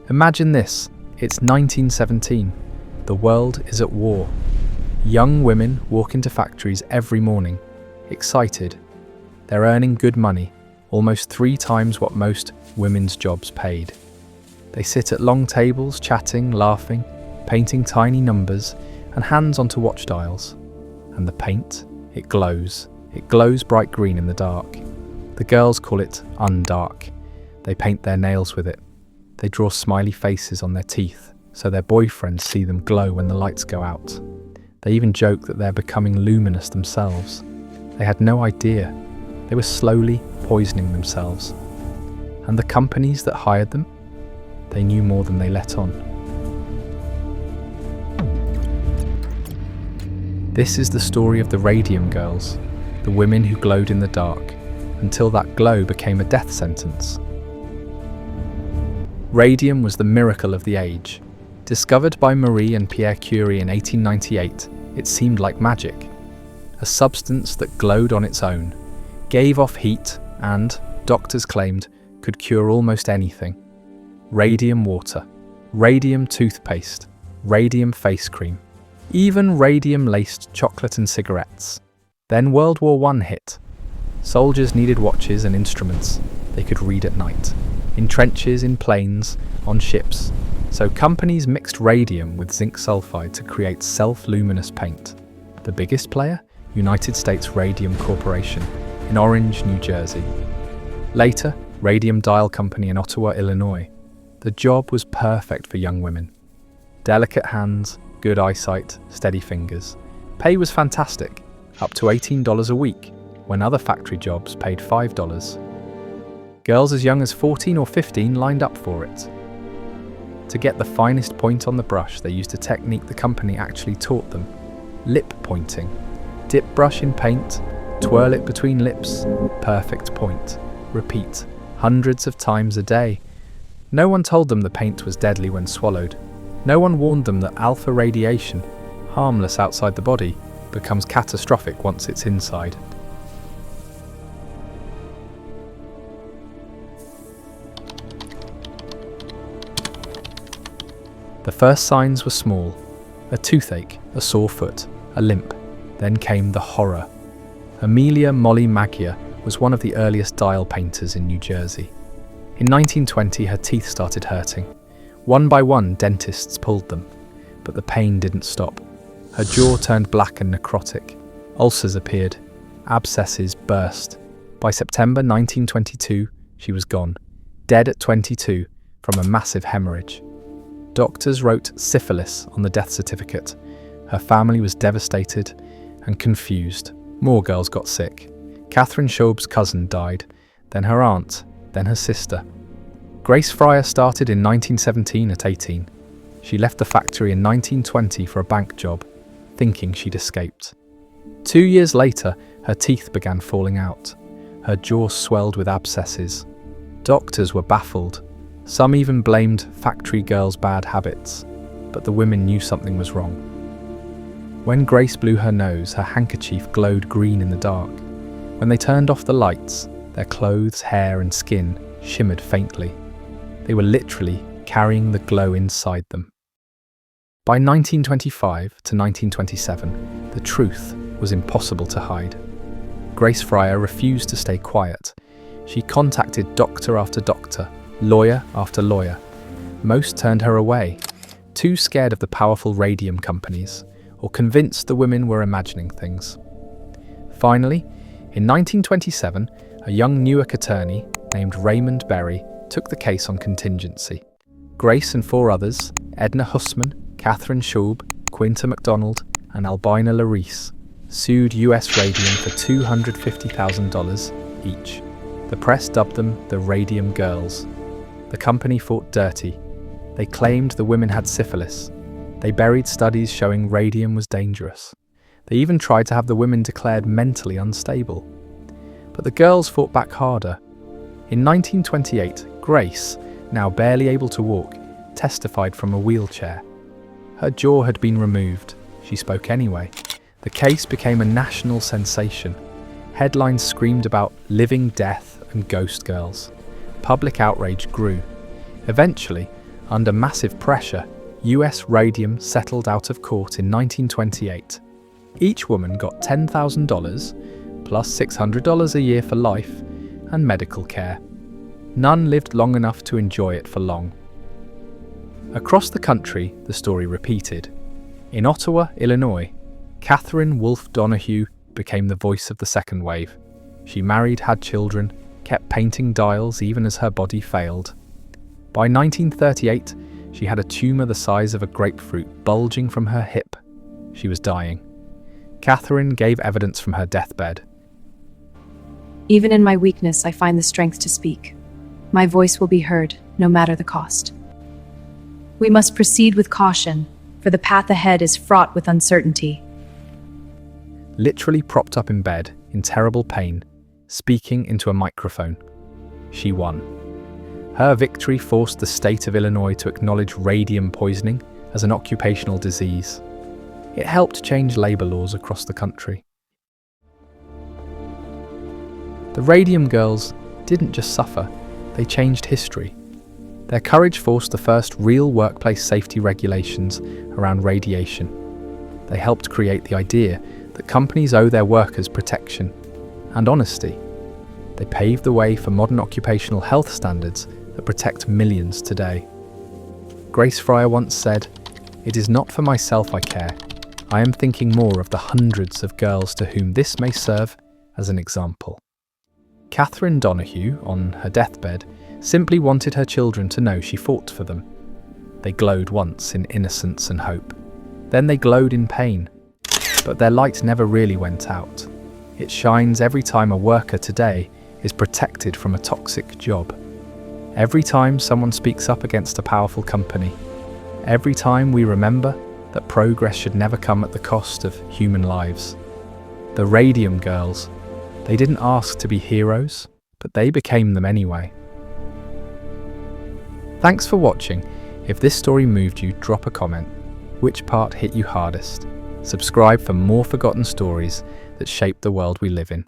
Imagine this, it's 1917. The world is at war. Young women walk into factories every morning, excited. They're earning good money, almost 3 times what most women's jobs paid. They sit at long tables, chatting, laughing, painting tiny numbers and hands onto watch dials. And the paint, it glows. It glows bright green in the dark. The girls call it undark. They paint their nails with it. They draw smiley faces on their teeth so their boyfriends see them glow when the lights go out. They even joke that they're becoming luminous themselves. They had no idea. They were slowly poisoning themselves. And the companies that hired them, they knew more than they let on. This is the story of the Radium Girls, the women who glowed in the dark, until that glow became a death sentence. Radium was the miracle of the age. Discovered by Marie and Pierre Curie in 1898, it seemed like magic. A substance that glowed on its own, gave off heat and, doctors claimed, could cure almost anything. Radium water, radium toothpaste, radium face cream, even radium-laced chocolate and cigarettes. Then World War I hit. Soldiers needed watches and instruments they could read at night, in trenches, in planes, on ships. So companies mixed radium with zinc sulfide to create self-luminous paint. The biggest player? United States Radium Corporation in Orange, New Jersey. Later, Radium Dial Company in Ottawa, Illinois. The job was perfect for young women. Delicate hands, good eyesight, steady fingers. Pay was fantastic, up to $18 a week, when other factory jobs paid $5. Girls as young as 14 or 15 lined up for it. To get the finest point on the brush, they used a technique the company actually taught them: lip pointing. Dip brush in paint, twirl it between lips, perfect point. Repeat, hundreds of times a day. No one told them the paint was deadly when swallowed. No one warned them that alpha radiation, harmless outside the body, becomes catastrophic once it's inside. The first signs were small: a toothache, a sore foot, a limp. Then came the horror. Amelia Molly Magia was one of the earliest dial painters in New Jersey. In 1920, her teeth started hurting. One by one, dentists pulled them, but the pain didn't stop. Her jaw turned black and necrotic. Ulcers appeared. Abscesses burst. By September 1922, she was gone, dead at 22 from a massive hemorrhage. Doctors wrote syphilis on the death certificate. Her family was devastated and confused. More girls got sick. Catherine Schaub's cousin died, then her aunt, then her sister. Grace Fryer started in 1917 at 18. She left the factory in 1920 for a bank job, thinking she'd escaped. 2 years later, her teeth began falling out. Her jaw swelled with abscesses. Doctors were baffled. Some even blamed factory girls' bad habits, but the women knew something was wrong. When Grace blew her nose, her handkerchief glowed green in the dark. When they turned off the lights, their clothes, hair and skin shimmered faintly. They were literally carrying the glow inside them. By 1925 to 1927, the truth was impossible to hide. Grace Fryer refused to stay quiet. She contacted doctor after doctor, lawyer after lawyer. Most turned her away, too scared of the powerful radium companies, or convinced the women were imagining things. Finally, in 1927, a young Newark attorney named Raymond Berry took the case on contingency. Grace and 4 others, Edna Hussman, Catherine Schaub, Quinta MacDonald, and Albina Larice, sued US Radium for $250,000 each. The press dubbed them the Radium Girls. The company fought dirty. They claimed the women had syphilis. They buried studies showing radium was dangerous. They even tried to have the women declared mentally unstable. But the girls fought back harder. In 1928, Grace, now barely able to walk, testified from a wheelchair. Her jaw had been removed. She spoke anyway. The case became a national sensation. Headlines screamed about living death and ghost girls. Public outrage grew. Eventually, Under massive pressure, US Radium settled out of court in 1928. Each woman got $10,000, plus $600 a year for life and medical care. None lived long enough to enjoy it for long. Across the country, the story repeated. In Ottawa, Illinois, Catherine Wolfe Donohue became the voice of the second wave. She married, had children, kept painting dials even as her body failed. By 1938, she had a tumour the size of a grapefruit bulging from her hip. She was dying. Catherine gave evidence from her deathbed. Even in my weakness, I find the strength to speak. My voice will be heard, no matter the cost. We must proceed with caution, for the path ahead is fraught with uncertainty. Literally propped up in bed, in terrible pain, speaking into a microphone, she won. Her victory forced the state of Illinois to acknowledge radium poisoning as an occupational disease. It helped change labour laws across the country. The Radium Girls didn't just suffer, they changed history. Their courage forced the first real workplace safety regulations around radiation. They helped create the idea that companies owe their workers protection and honesty. They paved the way for modern occupational health standards that protect millions today. Grace Fryer once said, "It is not for myself I care. I am thinking more of the hundreds of girls to whom this may serve as an example." Catherine Donohue, on her deathbed, simply wanted her children to know she fought for them. They glowed once in innocence and hope. Then they glowed in pain. But their light never really went out. It shines every time a worker today is protected from a toxic job. Every time someone speaks up against a powerful company. Every time we remember that progress should never come at the cost of human lives. The Radium Girls, they didn't ask to be heroes, but they became them anyway. Thanks for watching. If this story moved you, drop a comment. Which part hit you hardest? Subscribe for more forgotten stories that shape the world we live in.